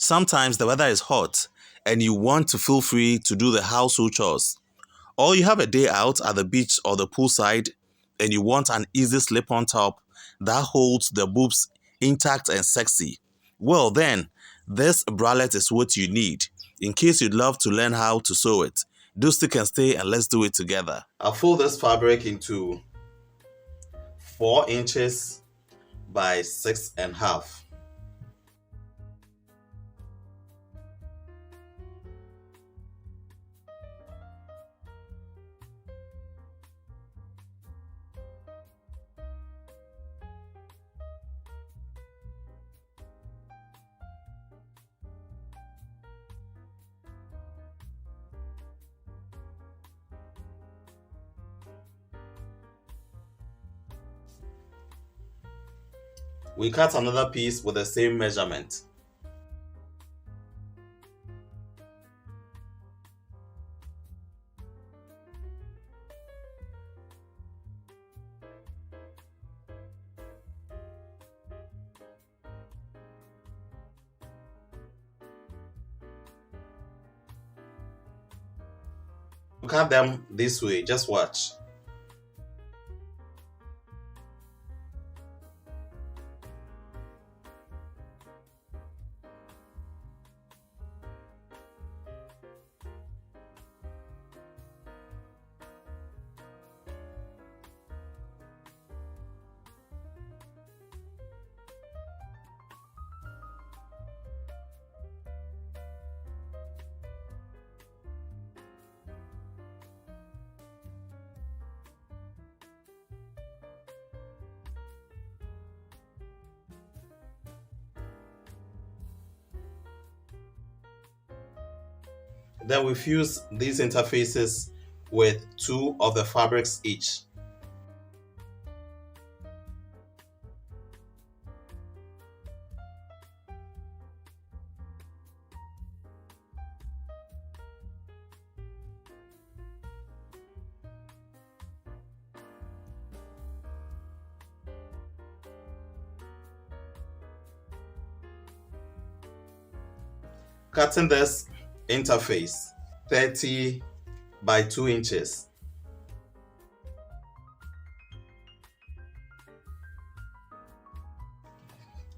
Sometimes the weather is hot and you want to feel free to do the household chores. Or you have a day out at the beach or the poolside and you want an easy slip-on top that holds the boobs intact and sexy. Well then, this bralette is what you need in case you'd love to learn how to sew it. Do stick and stay and let's do it together. I'll fold this fabric into 4 inches by 6.5. We cut another piece with the same measurement. Cut them this way, just watch. Then we fuse these interfaces with 2 of the fabrics each. Cutting this interface 30 by 2 inches.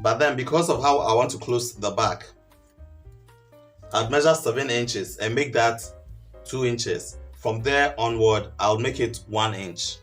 But then because of how I want to close the back, I'd measure 7 inches and make that 2 inches. From there onward, I'll make it 1 inch.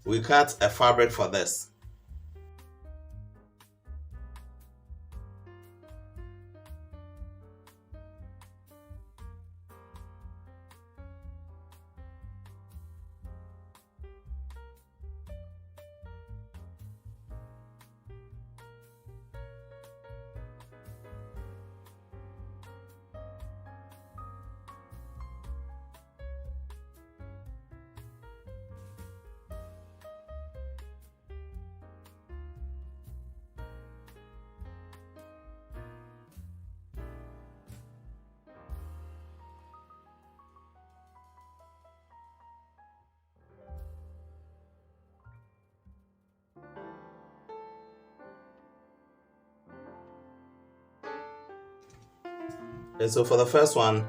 We cut a fabric for this. And so for the first one,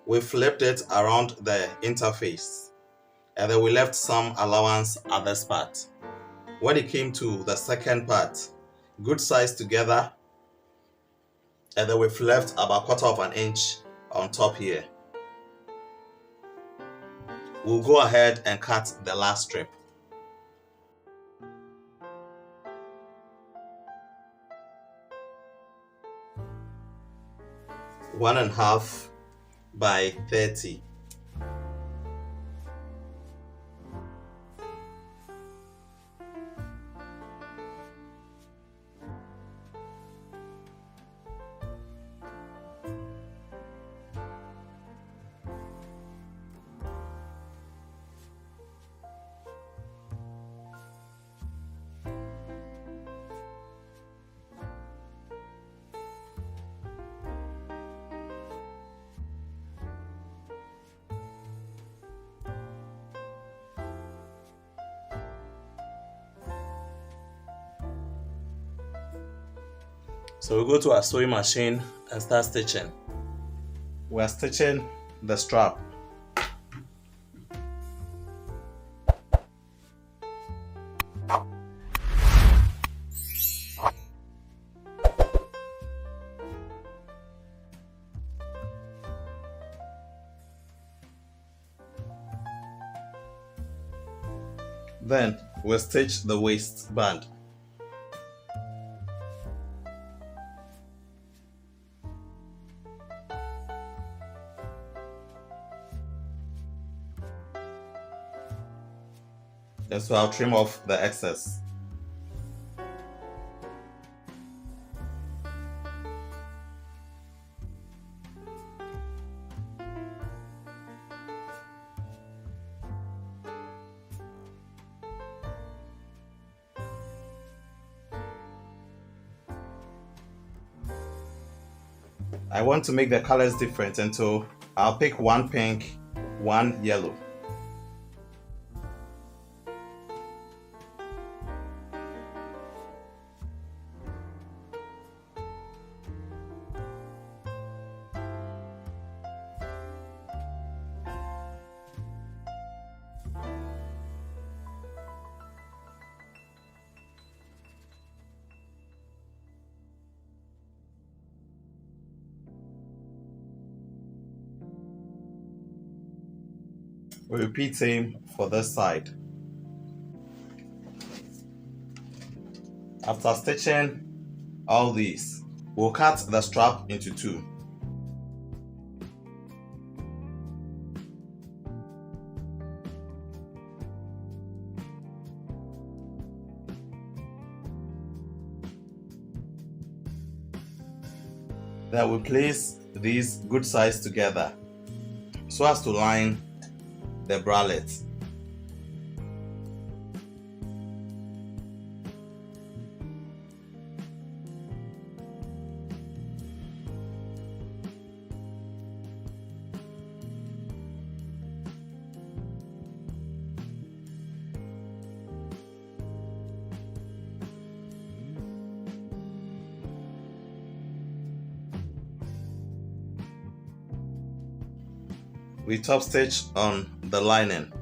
we flipped it around the interface and then we left some allowance at this part. When it came to the second part, good size together, and then we've left about 1/4 inch on top here. We'll go ahead and cut the last strip. One and a half by 30. So we go to our sewing machine and start stitching. We're stitching the strap. Then we'll stitch the waistband. And so I'll trim off the excess. I want to make the colors different, and so I'll pick one pink, one yellow. We repeat same for this side. After stitching all these, we'll cut the strap into two. Then we place these good sides together so as to line the bralette. We top stitch on the lining.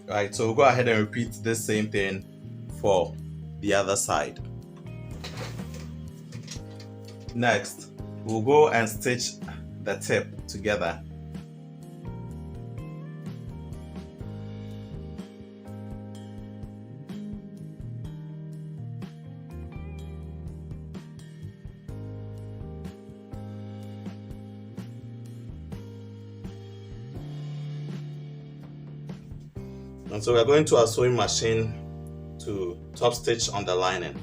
Right, so we'll go ahead and repeat this same thing for the other side. Next, we'll go and stitch the tip together. And so we're going to our sewing machine to top stitch on the lining.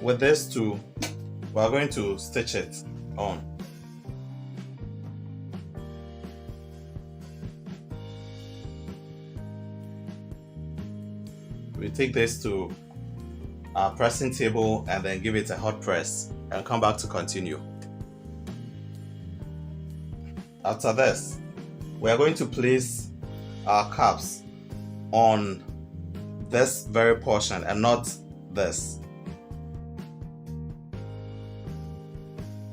With this too, we're going to stitch it on. We take this to our pressing table and then give it a hot press and come back to continue. After this, we are going to place our caps on this very portion and not this.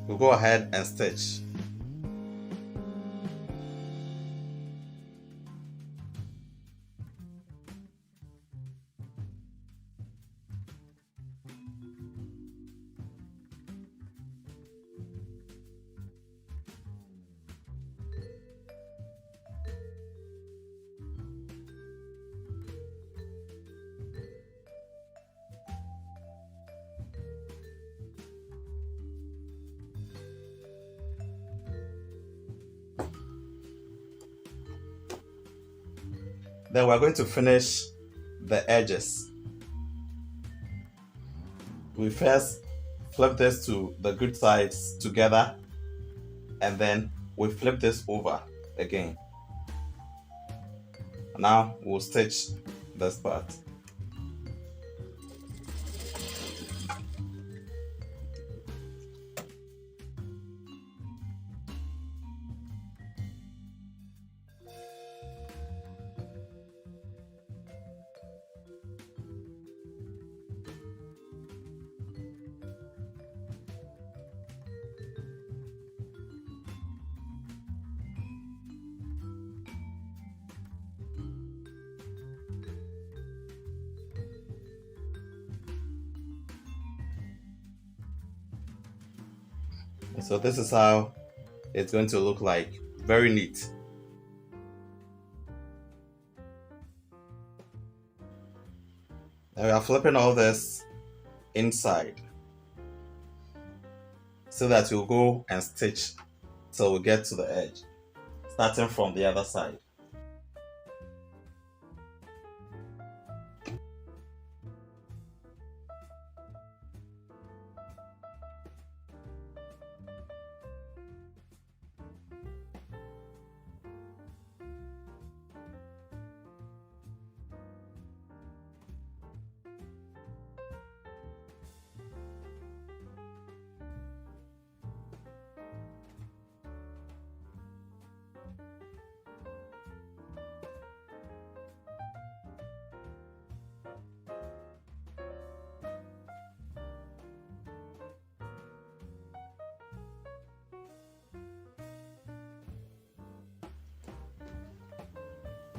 We'll go ahead and stitch. Then we're going to finish the edges. We first flip this to the good sides together, and then we flip this over again. Now we'll stitch this part. So this is how it's going to look like. Very neat. Now we are flipping all this inside so that we'll go and stitch till we get to the edge, starting from the other side.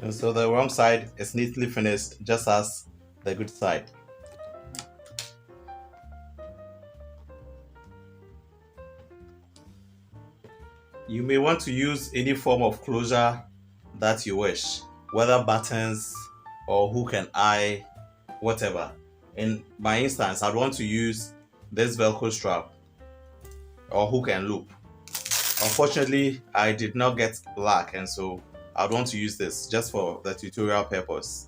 And so the wrong side is neatly finished, just as the good side. You may want to use any form of closure that you wish, whether buttons or hook and eye, whatever. In my instance, I'd want to use this Velcro strap or hook and loop. Unfortunately, I did not get black, and so I'd want to use this just for the tutorial purpose.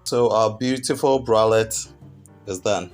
So our beautiful bralette is done.